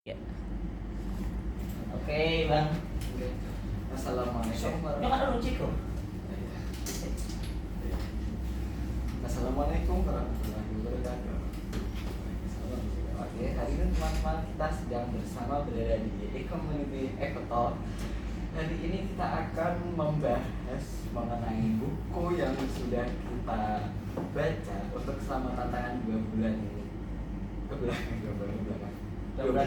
Ya. Oke, Bang. Oke. Assalamualaikum Ini kan ada Ciko. Assalamualaikum warahmatullahi wabarakatuh. Oke, hari ini teman-teman kita sedang bersama berada di e-community Ecotalk. Hari ini kita akan membahas mengenai buku yang sudah kita baca untuk selama tantangan 2 bulan ini. Dua bulan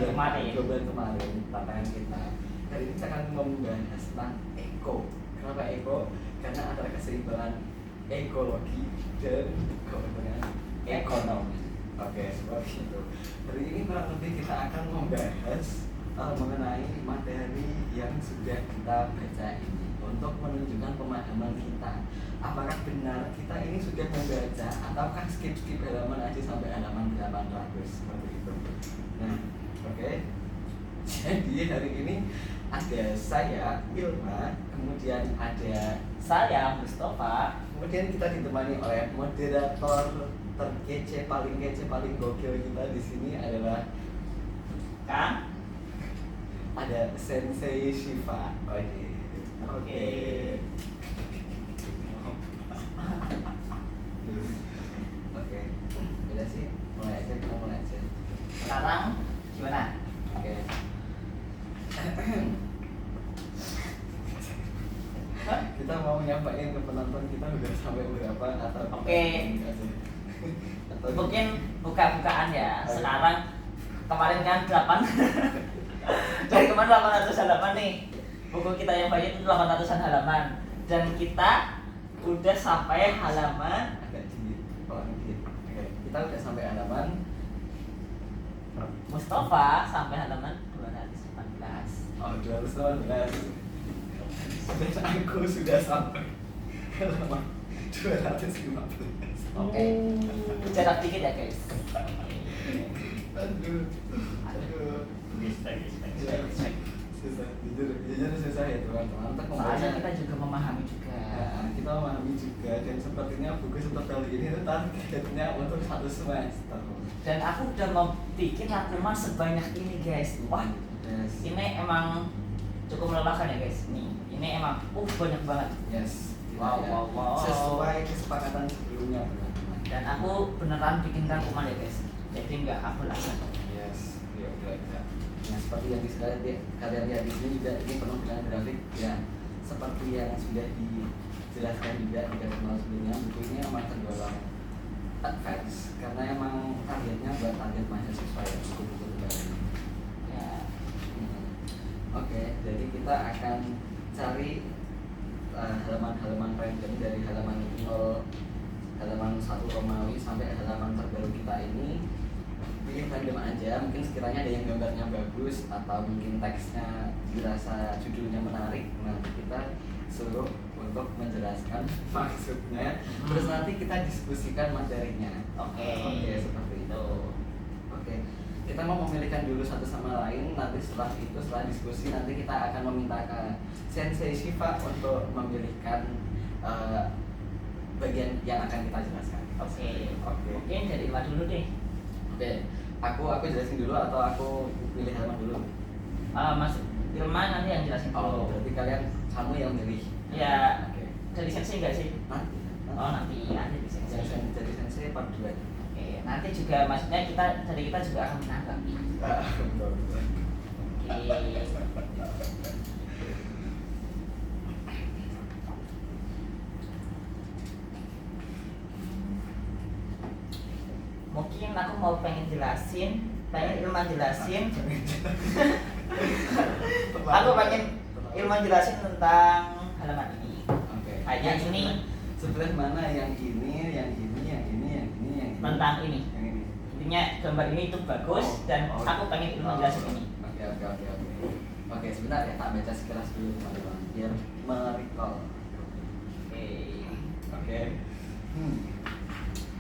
kemarin tantangan kita. Hari ini kita akan membahas tentang eko. Kenapa eko? Karena antara keseimbangan ekologi dan kepentingan ekonomi. Oke, seperti itu. Hari ini kurang lebih kita akan membahas mengenai materi yang sudah kita baca ini untuk menunjukkan pemahaman kita. Apakah benar kita ini sudah membaca ataukah skip halaman aja sampai halaman 800 seperti itu. Nah, oke. Jadi hari ini ada saya Ilma, kemudian ada Saya Mustafa. kemudian kita ditemani oleh moderator terkece, paling kece, paling gokil kita di sini adalah Kang. ada Sensei Shiva. Oke. Oke. Udah sih, mulai aja. Sekarang gimana? Oke. Kita mau nyampain ke penonton kita udah sampai berapa atau Oke. atau Mungkin buka-bukaan ya. Sekarang kemarin kan 8. Dari kemarin 800 halaman nih. Buku kita yang banyak itu 800-an halaman. Dan kita udah sampai halaman agak dikit, dikit. Oke, kita udah sampai halaman Mustafa sampai halaman 214. 218. Dan aku sudah sampai halaman 215. Oke. Jarak dikit ya, guys. Aduh. Susah, jujur susah ya teman-teman. Untuk Soalnya membaca, kita juga memahami juga. kita memahami juga, dan sepertinya buku seperti kali ini itu targetnya untuk 1 semester. Dan aku udah mau bikin rangkuman sebanyak ini, guys. Wah, Yes. ini emang cukup melelahkan ya, guys. Ini emang banyak banget. Yes. Wow. Sesuai kesepakatan sebelumnya teman-teman. Dan aku beneran bikin rangkuman ya, guys. Jadi nggak abal-abal. Yes, ya udah. Nah, seperti yang kalian lihat di sini juga ini penuh dengan grafik ya. Seperti yang sudah dijelaskan juga di pertemuan sebelumnya, buku ini memang tergolong advance karena emang targetnya buat target mahasiswa ya, buku-buku baru ini. Ya. Oke, jadi kita akan cari halaman-halaman random dari halaman 0, halaman 1 Romawi sampai halaman terbaru kita ini. Pilih random aja, mungkin sekiranya ada yang gambarnya bagus atau mungkin teksnya dirasa judulnya menarik, nanti kita suruh untuk menjelaskan maksudnya, terus nanti kita diskusikan materinya. Oke, seperti itu. Oke, kita mau memilihkan dulu satu sama lain, nanti setelah diskusi nanti kita akan meminta ke Sensei Shiva untuk memilihkan bagian yang akan kita jelaskan. Oke. Mungkin dari Ilma dulu deh. Oke, aku jelasin dulu atau aku pilih halaman dulu? Mas Ilma nanti yang jelasin dulu. Berarti kamu yang milih. Ya. Oke. Dari sensei nggak sih? Nanti. Nanti di sensei. Jadi sensei part 2. Oke, nanti juga maksudnya kita juga akan menanggapi. Betul. Oke. Mungkin aku mau pengen Ilma jelasin. Aku pengen Ilma jelasin tentang halaman ini. Oke. Kayaknya ini sebelah mana yang ini. tentang ini. Yang ini. Intinya gambar ini itu bagus dan aku pengen Ilma jelasin ini. Oke, sebentar ya, tak baca sekilas dulu teman-teman biar merecall. Oke.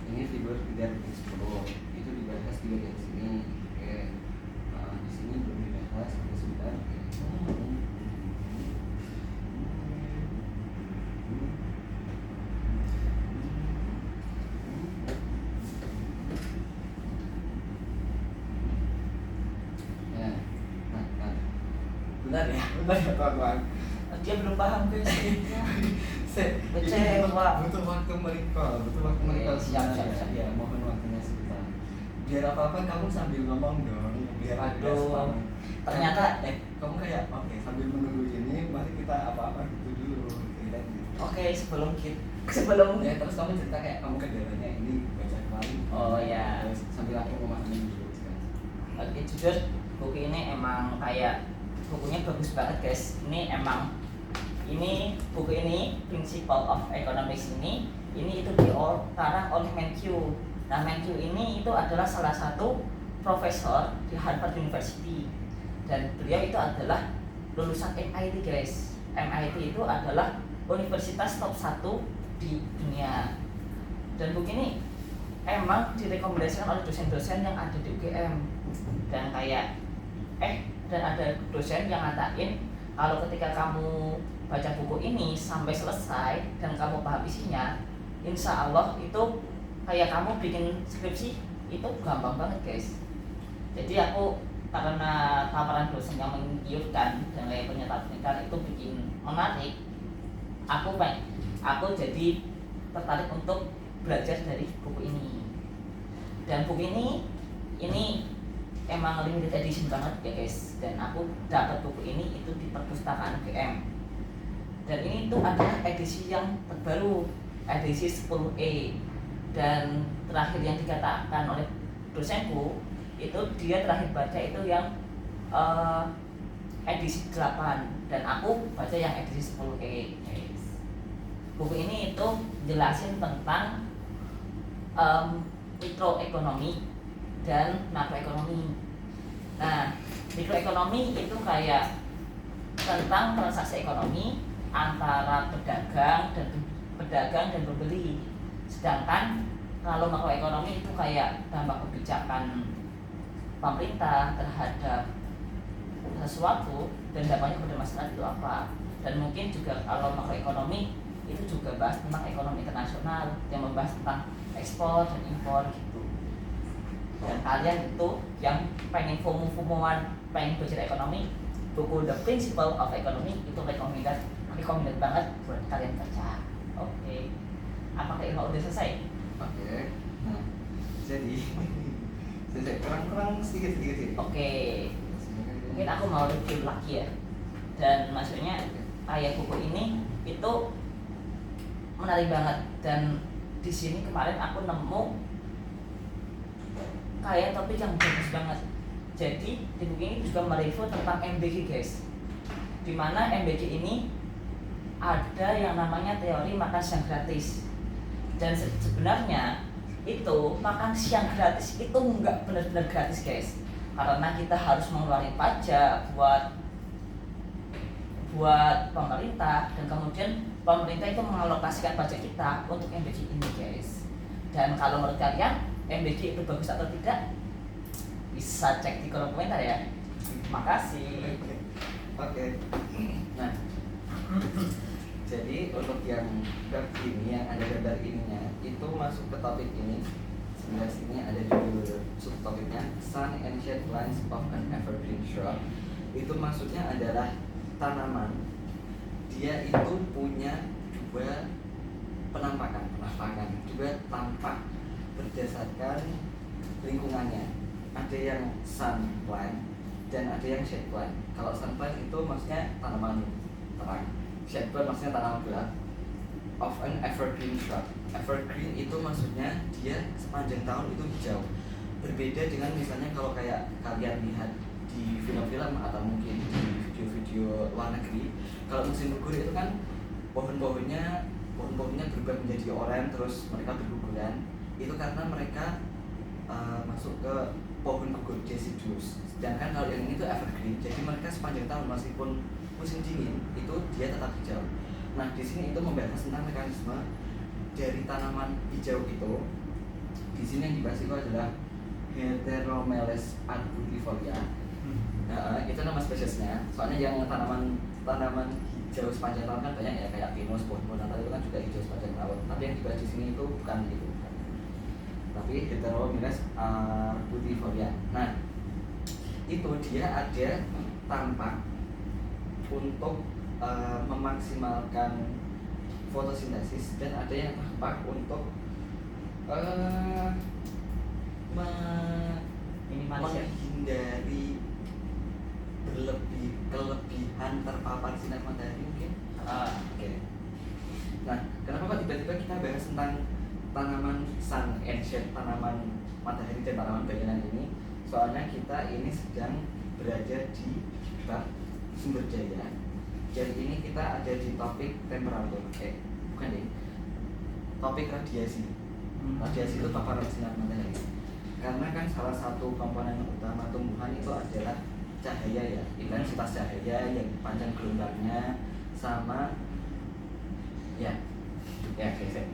Ini figur tidak explore. Itu dibahas di bagian sini. Oke. Di sini belum dibahas, sebentar. Ya. bentar ya teman-teman. Dia belum paham guys. Kecewa. Butuh waktu mereka, Siap. Ya, mohon waktunya sebentar. Biar apa-apa kamu sambil ngomong dong, biar Aduh, ternyata kamu kayak oke, sambil menunggu ini mari kita apa-apa gitu dulu. Oke, sebelum Ya terus kamu cerita kayak kamu kendalanya ini baca kemarin. Oh ya. Terus sambil aku memahami dulu. Oke, jujur buku ini emang kayak bukunya bagus banget guys. Ini buku ini Principle of Economics ini itu dikarang oleh Mankiw. Nah, Mankiw ini itu adalah salah satu profesor di Harvard University dan beliau itu adalah lulusan MIT guys. MIT itu adalah universitas top 1 di dunia. Dan buku ini emang direkomendasikan oleh dosen-dosen yang ada di UGM. Dan dan ada dosen yang ngatain kalau ketika kamu baca buku ini sampai selesai dan kamu paham isinya, insya Allah itu kayak kamu bikin skripsi itu gampang banget guys. Jadi aku karena paparan dosen yang menggiurkan dan kayak penyetar-penyetar itu bikin menarik, aku jadi tertarik untuk belajar dari buku ini. Dan buku ini emang limited edition banget ya guys. Dan aku dapat buku ini itu di perpustakaan UGM. Dan ini tuh adalah edisi yang terbaru, edisi 10E. Dan terakhir yang dikatakan oleh dosenku itu dia terakhir baca itu yang edisi 8 dan aku baca yang edisi 10E guys. Buku ini itu jelasin tentang mikroekonomi dan makroekonomi. Nah, mikroekonomi itu kayak tentang transaksi ekonomi antara pedagang dan pembeli. Sedangkan kalau makroekonomi itu kayak dampak kebijakan pemerintah terhadap sesuatu dan dampaknya kepada masyarakat itu apa. Dan mungkin juga kalau makroekonomi itu juga bahas tentang ekonomi internasional yang membahas tentang ekspor dan impor gitu. Dan kalian itu yang pengen FOMO-FOMOan, pengen belajar ekonomi, buku The Principle of Economy itu recommended banget buat kalian baca. Oke. Apakah ilmu udah selesai? Oke. Nah, jadi selesai kurang sedikit sih. Oke. Mungkin aku mau review lagi ya. Dan maksudnya kayak buku ini itu menarik banget dan di sini kemarin aku nemu kayak topik yang bagus banget. Jadi di buku ini juga mereview tentang MBG guys. Dimana MBG ini ada yang namanya teori makan siang gratis. Dan sebenarnya itu makan siang gratis itu nggak benar-benar gratis guys. Karena kita harus mengeluarkan pajak buat pemerintah dan kemudian pemerintah itu mengalokasikan pajak kita untuk MBG ini guys. Dan kalau menurut kalian MBG itu bagus atau tidak, bisa cek di kolom komentar ya. Makasih. Oke. Nah, jadi untuk yang ini yang ada gambar ininya itu masuk ke topik ini. Sebelah sini ada judul subtopiknya Sun and Shade Plants of an Evergreen Shrub. Itu maksudnya adalah tanaman. Dia itu punya dua penampakan, dua tampak berdasarkan lingkungannya. Ada yang sun plant dan ada yang shade plant. Kalau sun plant itu maksudnya tanaman terang, shade plant maksudnya tanaman gelap. Of an evergreen shrub. Evergreen itu maksudnya dia sepanjang tahun itu hijau. Berbeda dengan misalnya kalau kayak kalian lihat di film-film atau mungkin di video-video luar negeri, kalau musim gugur itu kan pohon-pohonnya berubah menjadi oranye terus mereka berguguran. Itu karena mereka masuk ke pohon gugur deciduous. Sedangkan kalau yang ini tuh evergreen, jadi mereka sepanjang tahun meskipun musim dingin itu dia tetap hijau. Nah, di sini itu membahas tentang mekanisme dari tanaman hijau itu. Di sini yang dibahas itu adalah Heteromeles arbutifolia. Nah, itu nama spesiesnya. Soalnya yang tanaman hijau sepanjang tahun kan banyak ya, kayak pinus, pohon natal itu kan juga hijau sepanjang tahun. Tapi yang dibahas di sini itu bukan itu. Tapi Heteromeles arbutifolia. Nah, itu dia ada tampak untuk memaksimalkan fotosintesis, dan ada yang tampak untuk menghindari kelebihan terpapar sinar matahari mungkin. Oke. Nah, kenapa kok tiba-tiba kita bahas tentang tanaman sun and shade, tanaman matahari dan tanaman bayangan ini? Soalnya kita ini sedang berada di bab sumber daya. Jadi ini kita ada di topik temperatur, bukan deh, topik radiasi. Radiasi itu paparan sinar matahari. Karena kan salah satu komponen utama tumbuhan itu adalah cahaya ya, intensitas cahaya yang panjang gelombangnya sama ya oke.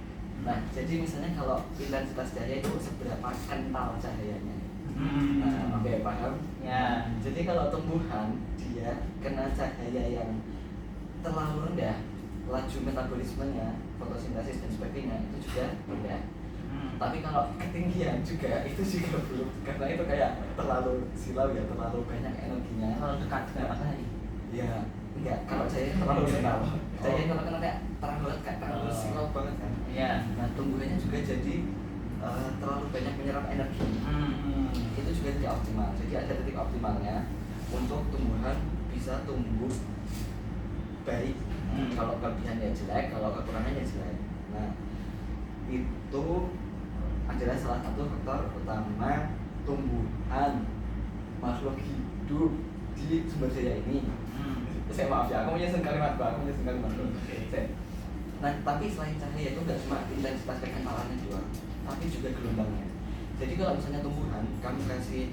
Nah, jadi misalnya kalau intensitas cahaya itu seberapa kental cahayanya. Nah, oke, paham? Ya. Jadi kalau tumbuhan dia kena cahaya yang terlalu rendah, laju metabolismenya, fotosintesis dan sebagainya itu juga rendah. Tapi kalau ketinggian juga itu juga belum, karena itu kayak terlalu silau ya, terlalu banyak energinya. Kalau dekat dengan matahari. Ya, enggak, kalau cahaya terlalu kental. Cahaya kalau kena kayak terlalu dekat, terlalu silau banget kan. Iya. Nah, tumbuhannya juga jadi terlalu banyak menyerap energi. Itu juga tidak optimal. Jadi ada titik optimalnya untuk tumbuhan bisa tumbuh baik. Kalau kelebihannya jelek, kalau kekurangannya jelek. Nah, itu adalah salah satu faktor utama tumbuhan makhluk hidup di sumber daya ini. Saya maaf ya, aku menyusun kalimatku. Nah, tapi selain cahaya itu nggak cuma intensitas kekentalannya doang, tapi juga gelombangnya. Jadi kalau misalnya tumbuhan, kamu kasih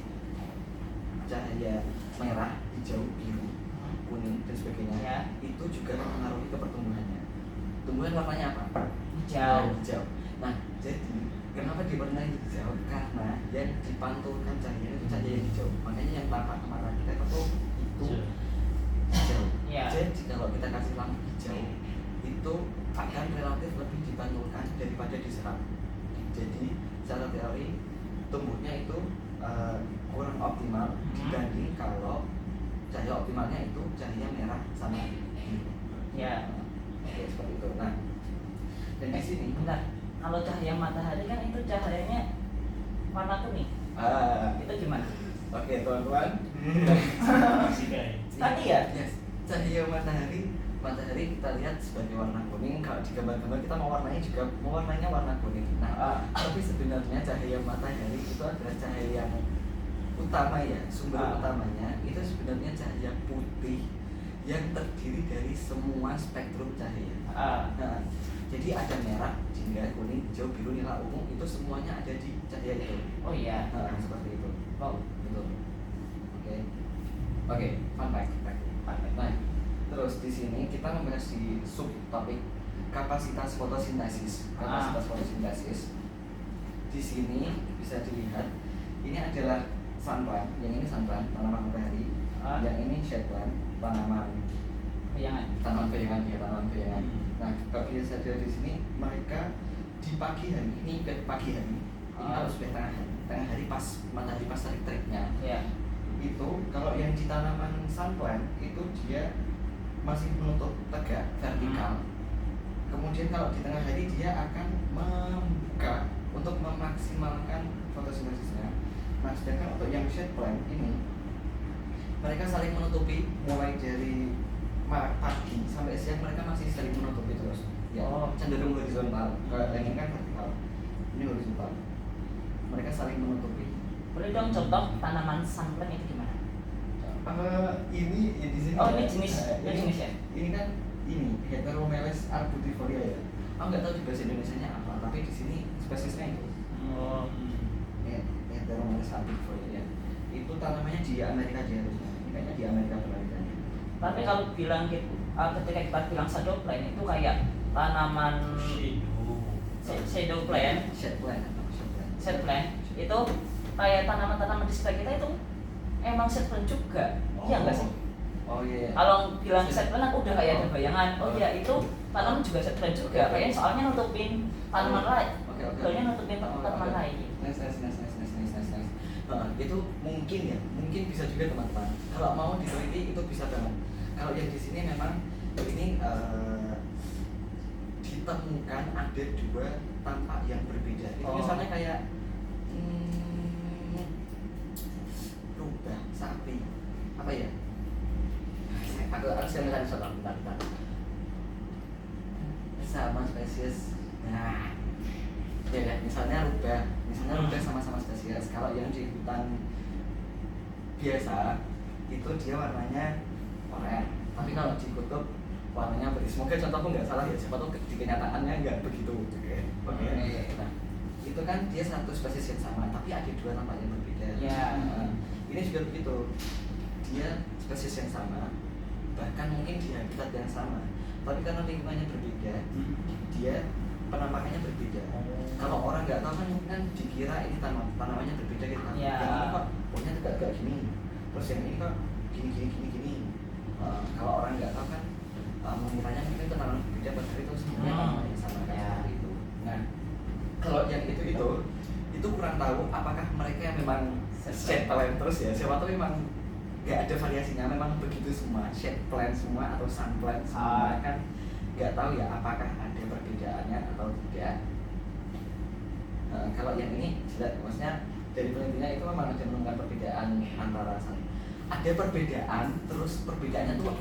cahaya merah, hijau, biru, kuning dan sebagainya, ya, itu juga mempengaruhi ke pertumbuhannya. Tumbuhan warnanya apa? Hijau. Nah, jadi kenapa diwarnai hijau? Karena yang dipantulkan cahaya itu cahaya yang hijau. Makanya yang tampak ke mata kita itu hijau. Ya. Jadi kalau kita kasih lampu hijau, itu akan relatif lebih dipantulkan daripada diserap. Jadi secara teori tumbuhnya itu kurang optimal dibanding kalau cahaya optimalnya itu cahaya merah sama biru. Ya. Oke, seperti itu. Nah, dan di sini bentar. Kalau cahaya matahari kan itu cahayanya warna kuning. Itu gimana? Oke, teman-teman. Tadi ya? Yes. Cahaya matahari kita lihat sebagai warna kuning. Kalau di gambar-gambar kita mewarnainya warna kuning. Nah, tapi sebenarnya cahaya matahari itu adalah cahaya yang utama ya, sumber utamanya itu sebenarnya cahaya putih yang terdiri dari semua spektrum cahaya. Nah, jadi ada merah, jingga, kuning, hijau, biru, nila, ungu, itu semuanya ada di cahaya itu. Oh iya. Nah, seperti itu. Oh, betul. Oke, fun fact. Nah, terus di sini kita membahas di subtopik kapasitas fotosintesis. Fotosintesis. Di sini bisa dilihat ini adalah sun plant, yang ini sun plant, tanaman matahari, yang ini shade plant, tanaman bayangan. Nah, kalau kita sadar di sini mereka di pagi hari ini kalau sudah tengah hari pas matahari pas terik-teriknya. Ya. Itu kalau yang di tanaman sun plant itu dia masih menutup tegak vertikal. Kemudian kalau di tengah hari dia akan membuka untuk memaksimalkan fotosintesisnya. Nah, sedangkan untuk yang shade plant ini mereka saling menutupi mulai dari pagi sampai siang, mereka masih saling menutupi terus. Ya, cenderung horizontal. Kalau yang ini kan vertikal, ini horizontal. Mereka saling menutupi. Boleh dong contoh tanaman sunplant itu gimana? Ini di sini. Oh, ini jenis ya? Ini kan Heteromeles arbutifolia ya. Aku nggak tahu di bahasa Indonesianya apa, tapi di sini spesiesnya itu. Heteromeles arbutifolia ya. Itu tanamannya di Amerika dia harusnya. Ini kayaknya di Amerika penelitiannya. Tapi kalau bilang gitu, ketika kita bilang shadow plant itu kayak tanaman shadow plant, shade plant itu kayak tanaman-tanaman di sekitar kita itu emang shade plant juga. Iya enggak sih? Oh iya. Kalau bilang shade plant aku udah kayak ada bayangan. Oh iya, itu tanaman juga shade plant juga. Kayaknya soalnya nutupin tanaman lain. Soalnya nutupin tanaman lain. Nice. Itu mungkin bisa juga teman-teman. Kalau mau diteliti itu bisa banget. Kalau yang di sini memang ini ditemukan ada dua tampak yang berbeda. Itu misalnya kayak rubah sapi apa ya? Aku saya bentar. Sama spesies. Nah, ya misalnya rubah sama-sama spesies. Kalau yang di hutan biasa itu dia warnanya oranye, tapi kalau di kutub warnanya berbeda. Semoga contohku nggak salah ya, siapa tahu di kenyataannya nggak begitu. Oke. Nah, itu kan dia satu spesies yang sama, tapi ada dua nampak yang berbeda. Nah, ini juga begitu. Dia spesies yang sama, bahkan mungkin di habitat yang sama, tapi karena lingkungannya berbeda, dia penampakannya berbeda. Kalau orang nggak tahu kan dikira ini tanamannya berbeda gitu kan. Yang ini kok pohonnya tegak-tegak gini, terus yang ini kok gini. Kalau orang nggak tahu kan mengiranya mungkin itu tanaman berbeda, padahal itu sebenarnya tanaman yang sama kan seperti itu. Nah, kalau yang itu kurang tahu apakah mereka memang shade plant terus ya, siapa tahu memang nggak ada variasinya, memang begitu semua, shade plant semua atau sun plant semua kan nggak tahu ya apakah ada perbedaannya atau tidak. Kalau yang ini jelas, maksudnya dari penelitiannya itu memang ada menemukan perbedaan antara ada perbedaan, terus perbedaannya tuh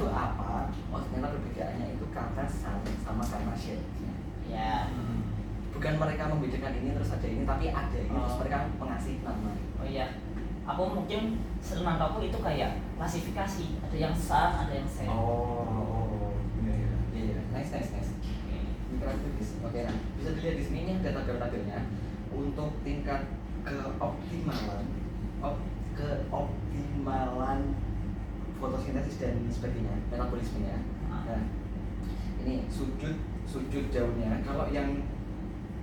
apa? Oh ternyata perbedaannya itu karena sun sama karena shade-nya. Bukan mereka membedakan ini terus ada ini, tapi ada ini terus mereka mengasih nama. Oh iya, aku mungkin senangkaku itu kayak klasifikasi, ada yang sun, ada yang shade. Iya. Nice. Mikrofibis. Oke, nah bisa dilihat di sini ini ada tabel-tabelnya untuk tingkat keoptimalan fotosintesis dan sebagainya, metabolismenya. Nah, ini sudut jauhnya. Kalau yang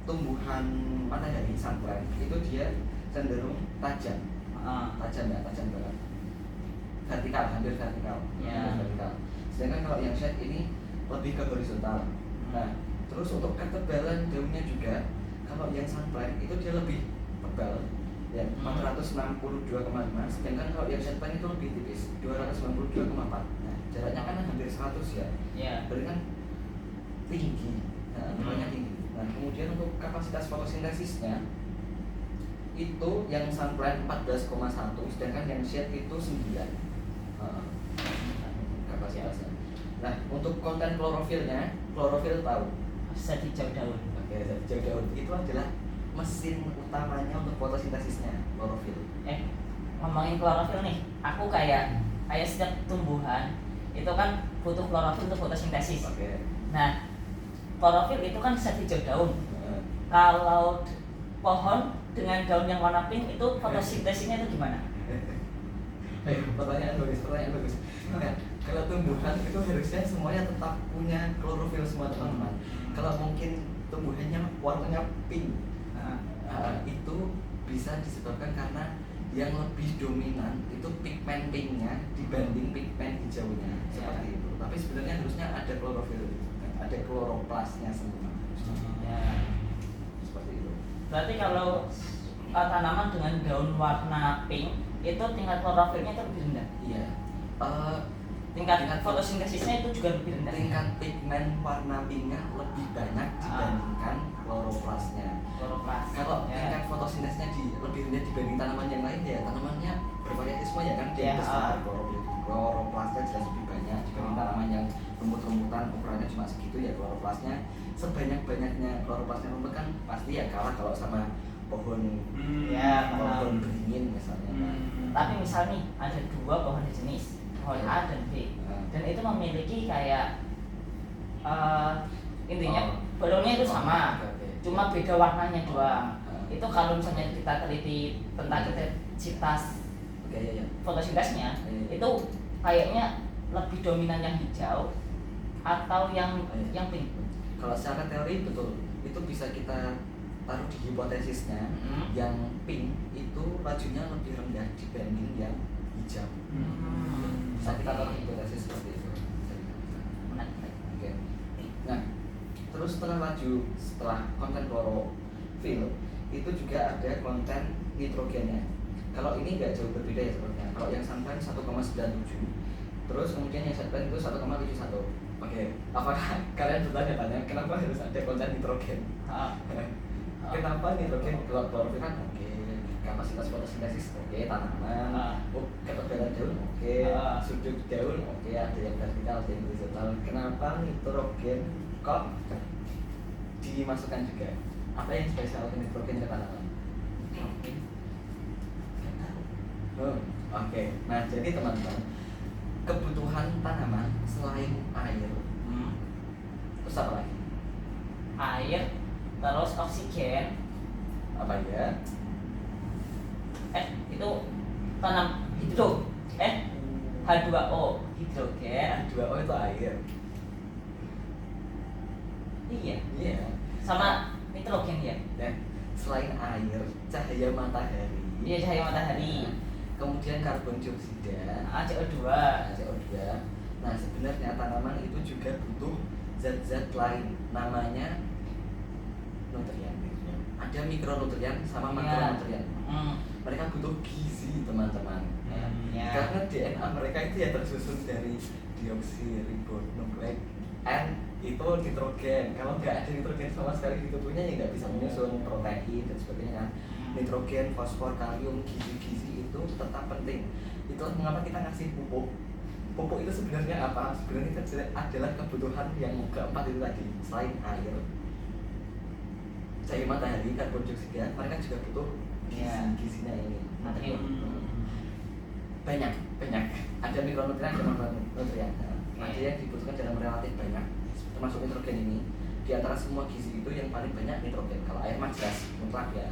tumbuhan matahari sunplant itu dia cenderung tajam banget, vertikal, hampir vertikal. Sedangkan kalau yang shade ini lebih ke horizontal. Nah, terus untuk ketebalan daunnya juga, kalau yang sunplant itu dia lebih tebal, ya 462,5. Sedangkan kalau yang shade plant itu lebih tipis, 292,4. Nah, jaraknya kan hampir 100 ya. Berarti kan tinggi. Nah, nilainya tinggi. Nah, kemudian untuk kapasitas fotosintesisnya itu yang sunplant 14,1, sedangkan yang shade itu 9 kapasitasnya. Nah, untuk konten klorofilnya, klorofil tahu? Zat hijau daun. Oke, zat hijau daun itu adalah mesin utamanya untuk fotosintesisnya, klorofil. Ngomongin klorofil nih, aku kayak setiap tumbuhan itu kan butuh klorofil untuk fotosintesis. Nah, klorofil itu kan zat hijau daun. Kalau pohon dengan daun yang warna pink itu fotosintesisnya itu gimana? Pertanyaan bagus. Nah, kalau tumbuhan itu harusnya semuanya tetap punya klorofil semua teman-teman. Kalau mungkin tumbuhannya warnanya pink, itu bisa disebabkan karena yang lebih dominan itu pigmen pinknya dibanding pigmen hijaunya, seperti itu. Tapi sebenarnya harusnya ada klorofil, ada kloroplasnya semua. Seperti itu. Berarti kalau tanaman dengan daun warna pink itu tingkat klorofilnya itu lebih rendah. Iya. Tingkat fotosintesisnya itu juga lebih rendah. Tingkat pigmen warna pinknya lebih banyak dibandingkan kloroplasnya. Kalau tingkat fotosintesisnya lebih rendah dibanding tanaman yang lain, ya tanamannya bervariasi semua ya kan. Dia besar, kloroplasnya jelas lebih banyak dibanding tanaman yang rumput-rumputan ukurannya cuma segitu, ya kloroplasnya sebanyak-banyaknya. Kloroplasnya rumput kan pasti ya kalah kalau sama pohon pohon beringin misalnya. Tapi misal nih ada dua pohon jenis, pohon A dan B, dan itu memiliki kayak intinya bodongnya itu sama, cuma beda warnanya doang. Itu kalau misalnya kita teliti tentang intensitas fotosintesnya, itu kayaknya lebih dominan yang hijau atau yang pink. Kalau secara teori betul, itu bisa kita taruh di hipotesisnya. Yang pink itu lajunya lebih rendah dibanding yang hijau. Bisa kita taruh hipotesis seperti itu. Oke. Nah, terus setelah konten klorofil itu juga ada konten nitrogennya. Kalau ini nggak jauh berbeda ya sebenarnya. Kalau yang sunplant 1,97, Terus kemudian yang set plan itu 1,71. Oke, apakah kalian bertanya-tanya kenapa harus ada konten nitrogen? Kenapa nitrogen? Klorofil kan oke, kapasitas fotosintesis oke, tanaman, ketebalan daun oke, sudut daun oke, ada yang vertikal, ada yang horizontal. Kenapa nitrogen kok dimasukkan juga? Apa yang spesial nitrogen ke tanaman? Oke. Nah, jadi teman-teman, kebutuhan tanaman selain air, terus apa lagi? Air, terus oksigen. Apa ya? Itu tanam hidro. H2O, hidrogen. H2O itu air. Iya. Iya. Sama nitrogen ya. Dan selain air, cahaya matahari. Iya, cahaya matahari. Kemudian karbon dioksida, CO2. CO2. Nah, sebenarnya tanaman itu juga butuh zat-zat lain, namanya nutrien. Ada mikronutrien sama makronutrien. Mereka butuh gizi, teman-teman. Karena DNA mereka itu ya tersusun dari deoksiribonukleik N itu nitrogen. Kalau nggak ada nitrogen sama sekali di tubuhnya ya nggak bisa menyusun protein dan sebagainya. Nitrogen, fosfor, kalium, gizi-gizi itu tetap penting. Itulah mengapa kita ngasih pupuk. Pupuk itu sebenarnya apa? Sebenarnya itu adalah kebutuhan yang keempat itu tadi. Selain air, cahaya matahari, karbon dioksida, mereka juga butuh gizinya ini. Natrium. Banyak. Ada mikronutrien, ada makronutrien. Ada yang dibutuhkan dalam relatif banyak, termasuk nitrogen ini. Di antara semua gizi itu yang paling banyak nitrogen. Kalau air mah jelas mutlak ya.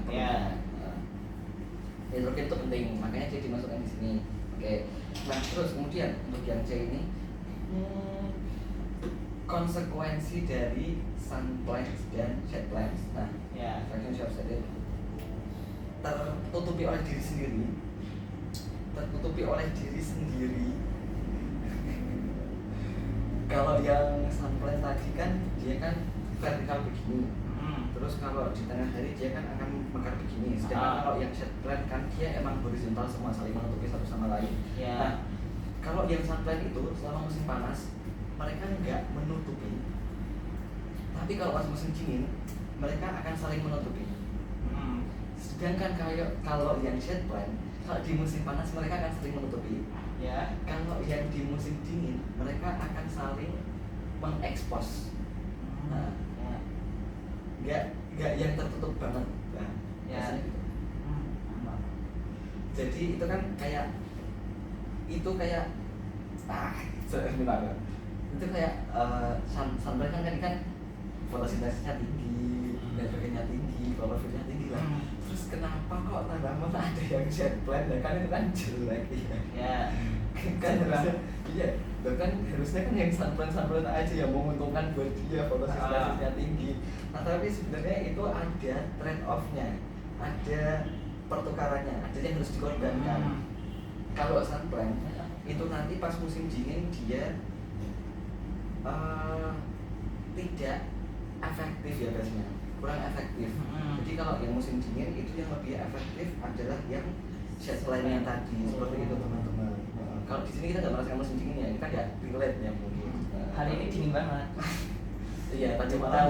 Nitrogen itu penting, makanya dia dimasukkan di sini. Oke. Nah, terus kemudian untuk yang C ini, konsekuensi dari sun plants dan shade plants. Nah, fraction short shaded tertutupi oleh diri sendiri. Kalau yang sun plant tadi kan dia kan vertikal begini. Terus kalau di tengah hari dia kan akan mekar begini. Sedangkan kalau yang shade plant kan dia emang horizontal semua, saling menutupi satu sama lain. Nah, kalau yang sun plant itu selama musim panas mereka nggak menutupi. Tapi kalau pas musim dingin mereka akan saling menutupi. Sedangkan kalau yang shade plant kalau di musim panas mereka akan saling menutupi. Kalau yang di musim dingin mereka akan saling mengekspos. Nah, nggak yang tertutup banget. Nah, gitu. Jadi itu kan kayak sebentar. Itu kayak sunlight kan fotosintesisnya tinggi, nitrogennya tinggi, klorofilnya tinggi lah. Terus kenapa kok tanaman ada yang shade plant? Kan itu kan jelek ya. Kan harusnya kan yang sunplant aja yang menguntungkan buat dia, fotosintesisnya tinggi. Nah, tapi sebenarnya itu ada trade off-nya, ada pertukarannya, ada yang harus dikorbankan. Kalau sunplant itu nanti pas musim dingin dia tidak efektif ya biasanya, kurang efektif. Jadi kalau yang musim dingin itu yang lebih efektif adalah yang shade plant yang tadi, seperti itu teman-teman. Kalau di sini kita nggak merasakan musim dingin ya, kita nggak relate ya mungkin. Hari ini dingin banget. Iya, tadi malam